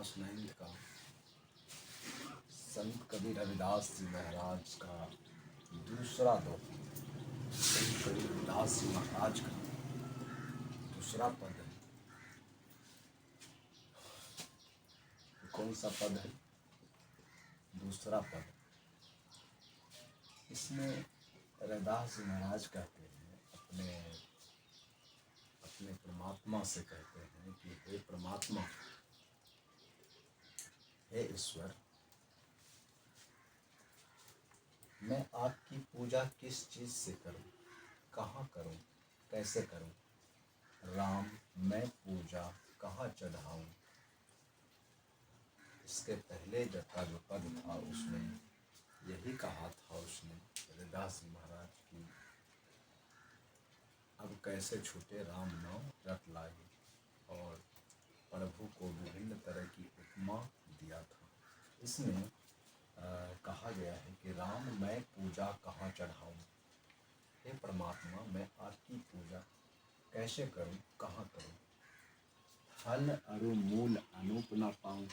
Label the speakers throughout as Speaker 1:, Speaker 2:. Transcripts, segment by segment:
Speaker 1: इतिहास हिंद का संत कबीर रविदास जी महाराज का दूसरा दोहा। संत कबीर रविदास जी महाराज का दूसरा पद है। कौन सा पद है? दूसरा पद। इसमें रविदास जी महाराज कहते हैं, अपने परमात्मा से कहते हैं कि हे परमात्मा, हे ईश्वर, मैं आपकी पूजा किस चीज़ से करूं, कहाँ करूं, कैसे करूं? राम, मैं पूजा कहाँ चढ़ाऊं? इसके पहले का जो पद था उसमें यही कहा था उसने, रविदास जी महाराज की अब कैसे छूटे राम नाम रट लागे, और प्रभु को विभिन्न तरह की उपमा दिया था। इसमें कहा गया है कि राम, मैं पूजा कहाँ चढ़ाऊं? हे परमात्मा, मैं आपकी पूजा कैसे करूं, कहाँ करूं? फल अरु मूल अनूप न पाऊं।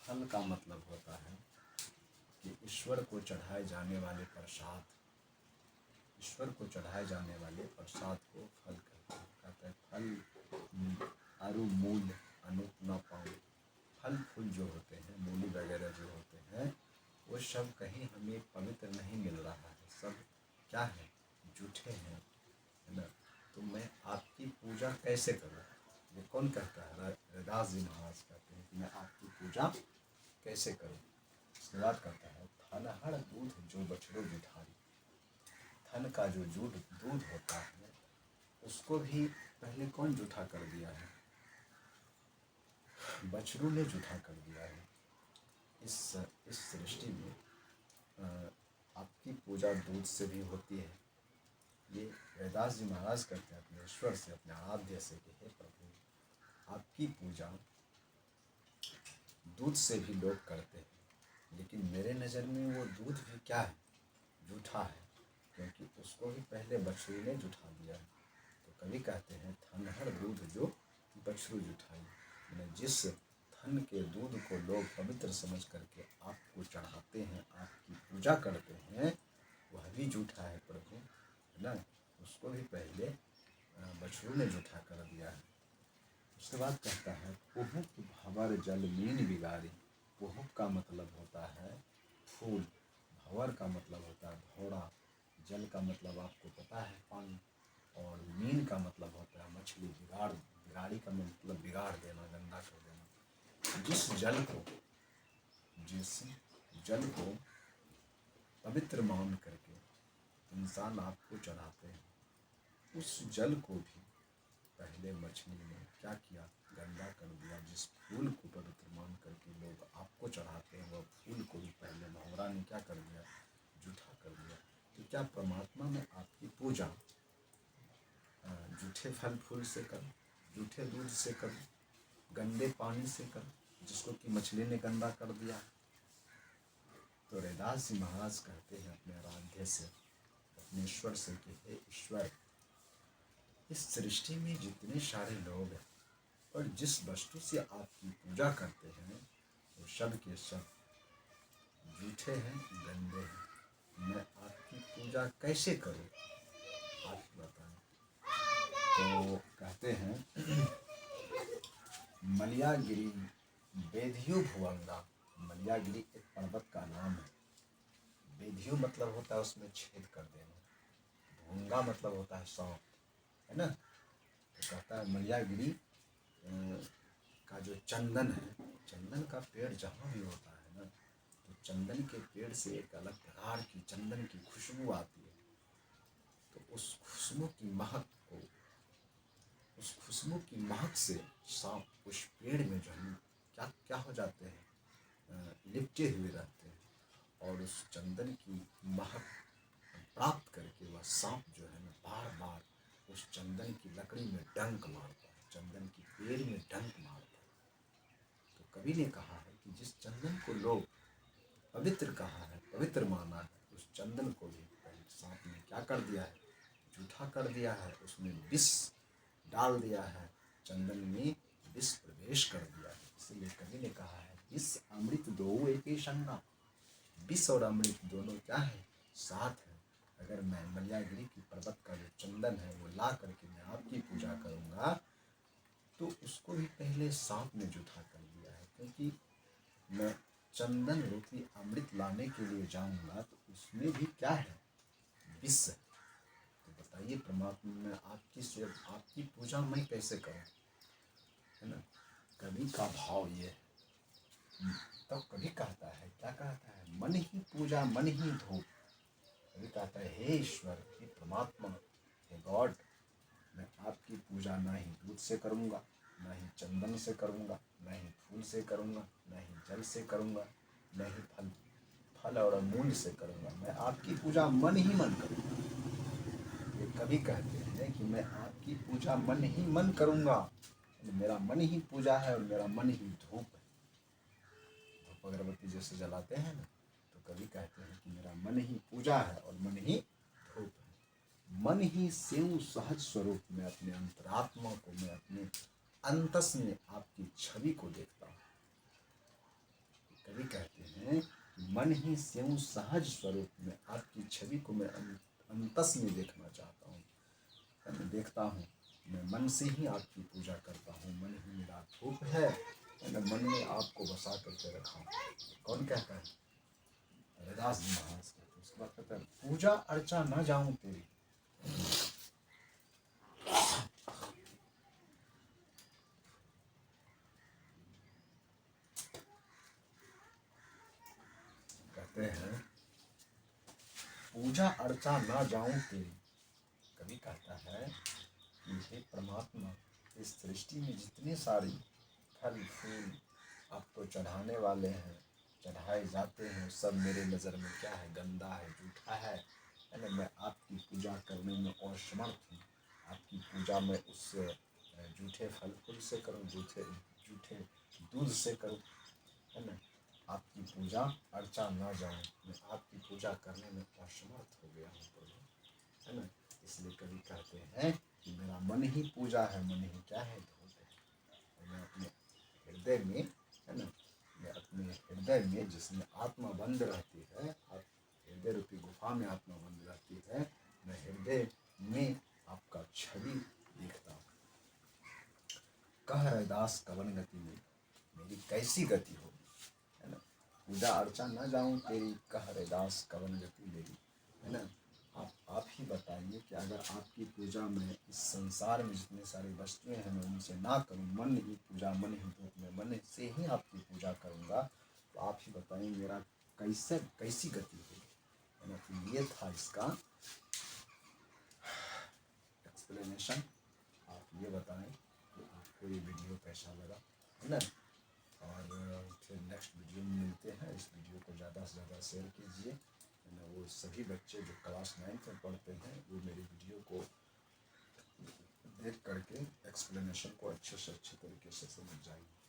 Speaker 1: फल का मतलब होता है कि ईश्वर को चढ़ाए जाने वाले प्रसाद, ईश्वर को चढ़ाए जाने वाले प्रसाद को फल कहते हैं। फल अरु मूल अनूप न पाऊं। फल फूल जो होते हैं, मूली वगैरह जो होते हैं, वो सब कहीं हमें पवित्र नहीं मिल रहा है, सब क्या है? झूठे हैं, है ना? तो मैं आपकी पूजा कैसे करूँ? ये कौन कहता है? रविदास जी महाराज कहते हैं कि मैं आपकी पूजा कैसे करूँ। इसके बाद कहता है, थनहड़ दूध जो बछड़ो जुठारी। थन का जो दूध होता है उसको भी पहले कौन जूठा कर दिया है? बछड़ू ने जूठा कर दिया है। इस सृष्टि में आपकी पूजा दूध से भी होती है। ये रविदास जी महाराज कहते हैं अपने ईश्वर से, अपने आराध्य से कि हे प्रभु, आपकी पूजा दूध से भी लोग करते हैं, लेकिन मेरे नज़र में वो दूध भी क्या है? जूठा है, क्योंकि उसको भी पहले बछड़ू ने जुठा दिया है। तो कवि कहते हैं, थनहड़ दूध जो बछड़ू जुठाई। जिस थन के दूध को लोग पवित्र समझ करके आपको चढ़ाते हैं, आपकी पूजा करते हैं, वह भी जूठा है प्रभु, है ना? उसको भी पहले बछड़ू ने जूठा कर दिया है। उसके बाद कहता है, पुहुक भंवर जल मीन बिगारी। पुहुक का मतलब होता है फूल, भंवर का मतलब होता है भौरा, जल का मतलब आपको पता है पानी, और मीन का मतलब होता है मछली। बिगाड़ी का मतलब बिगाड़ देना, गंदा कर देना। जिस जल को पवित्र मान करके इंसान आपको चढ़ाते हैं, उस जल को भी पहले मछली ने क्या किया? गंदा कर दिया। जिस फूल को पवित्र मान करके लोग आपको चढ़ाते हैं, वह फूल को भी पहले भंवरा ने क्या कर दिया? जूठा कर दिया। तो क्या परमात्मा में आपकी पूजा जूठे फल फूल से कर, जूठे दूध से कर, गंदे पानी से कर, जिसको कि मछली ने गंदा कर दिया? तो रविदास जी महाराज कहते हैं अपने आराध्य से, अपने ईश्वर से कि हे ईश्वर, इस सृष्टि में जितने सारे लोग हैं और जिस वस्तु से आपकी पूजा करते हैं, वो सब के सब झूठे हैं, गंदे हैं। मैं आपकी पूजा कैसे करूं? आप बताएं। तो कहते हैं, मलयागिरी बेधियु भुवंगा। मलयागिरी एक पर्वत का नाम है। बेधियु मतलब होता है उसमें छेद कर देना, भुवंगा मतलब होता है सांप, है ना? तो कहता है मलयागिरी का जो चंदन है, चंदन का पेड़ जहाँ भी होता है ना, तो चंदन के पेड़ से एक अलग प्रकार की चंदन की खुशबू आती है। तो उस खुशबू की महक से सांप उस पेड़ में जो है क्या हो जाते हैं? लिपटे हुए रहते हैं, और उस चंदन की महक प्राप्त करके वह सांप जो है ना बार बार उस चंदन की लकड़ी में डंक मारता है, चंदन की पेड़ में डंक मारता है। तो कवि ने कहा है कि जिस चंदन को लोग पवित्र कहा है, पवित्र माना है, उस चंदन को भी पहले सांप ने क्या कर दिया है? जूठा कर दिया है, उसमें विष डाल दिया है, चंदन में विष प्रवेश कर दिया है। इसलिए कवि ने कहा है विष अमृत दो एक ही संगा। विष और अमृत दोनों क्या है, साथ है। अगर मैं मलयागिरी की पर्वत का जो चंदन है वो ला करके मैं आपकी पूजा करूँगा तो उसको भी पहले सांप ने जूठा कर लिया है, क्योंकि मैं चंदन रूपी अमृत लाने के लिए जाऊंगा तो उसमें भी क्या है, विष है। तो बताइए परमात्मा में आपकी पूजा मैं कैसे करूं, है ना। कवि का भाव ये है। तो कवि कहता है, क्या कहता है, मन ही पूजा मन ही धूप। कवि कहता है हे ईश्वर, हे परमात्मा, हे गॉड, मैं आपकी पूजा ना ही दूध से करूँगा, ना ही चंदन से करूँगा, ना ही फूल से करूँगा, ना ही जल से करूँगा, ना ही फल और मूल से करूँगा। मैं आपकी पूजा मन ही मन करूँगा। ये कवि कहते हैं कि मैं आपकी पूजा मन ही मन करूँगा। मेरा मन ही पूजा है और मेरा मन ही धूप है। धूप अगरबत्ती जैसे जलाते हैं ना, तो कवि कहते हैं कि मेरा मन ही पूजा है और मन ही धूप है। मन ही स्यों सहज स्वरूप में अपने अंतरात्मा को, मैं अपने अंतस में आपकी छवि को देखता हूँ। कवि कहते हैं कि मन ही स्यों सहज स्वरूप में आपकी छवि को मैं अंतस में देखना चाहता हूँ, मैं देखता हूँ। मैं मन से ही आपकी पूजा करता हूँ, मन ही मेरा धूप है, मैंने मन में आपको बसा करके रखा हूँ। कौन कहता है, रविदास जी महाराज कहते हैं। उसके बाद कहते हैं पूजा अर्चा न जाऊं तेरी। कहते हैं पूजा अर्चा न जाऊं तेरी। कवि कहता है कि हे परमात्मा, इस सृष्टि में जितने सारी फल फूल आपको चढ़ाने वाले हैं, चढ़ाए जाते हैं, सब मेरे नज़र में क्या है, गंदा है, झूठा है ना। मैं आपकी पूजा करने में असमर्थ हूँ। आपकी पूजा मैं उस झूठे फल फूल से करूँ, झूठे दूध से करूँ, है ना। आपकी पूजा अर्चा ना जाऊँ, मैं आपकी पूजा करने में असमर्थ हो गया हूँ प्रभु, है ना। इसलिए कवि कहते हैं कि मेरा मन ही पूजा है, मन ही क्या है, धूप है। मैं अपने हृदय में, है ना, मैं अपने हृदय में जिसमें आत्मा बंद रहती है, हृदय रूपी गुफा में आत्मा बंद रहती है, मैं हृदय में आपका छवि देखता हूँ। कह रविदास कवन गति में, मेरी कैसी गति होगी, है ना। पूजा अर्चा न जाऊं तेरी, कह रविदास कवन गति मेरी, है ना। आप ही बताइए कि अगर आपकी पूजा में इस संसार में जितने सारी वस्तुएं हैं मैं उनसे ना करूं, मन ही पूजा मन ही धूप में मन से ही आपकी पूजा करूंगा, तो आप ही बताइए मेरा कैसी गति होगी, है ना। तो ये था इसका एक्सप्लेनेशन। आप ये बताएं कि आपको ये वीडियो कैसा लगा, है ना। और फिर नेक्स्ट वीडियो में मिलते हैं। इस वीडियो को ज़्यादा से ज़्यादा शेयर कीजिए, है ना। वो सभी बच्चे जो क्लास 9th में पढ़ते हैं वो मेरी वीडियो को देख करके एक्सप्लेनेशन को अच्छे से अच्छे तरीके से समझ जाएंगे।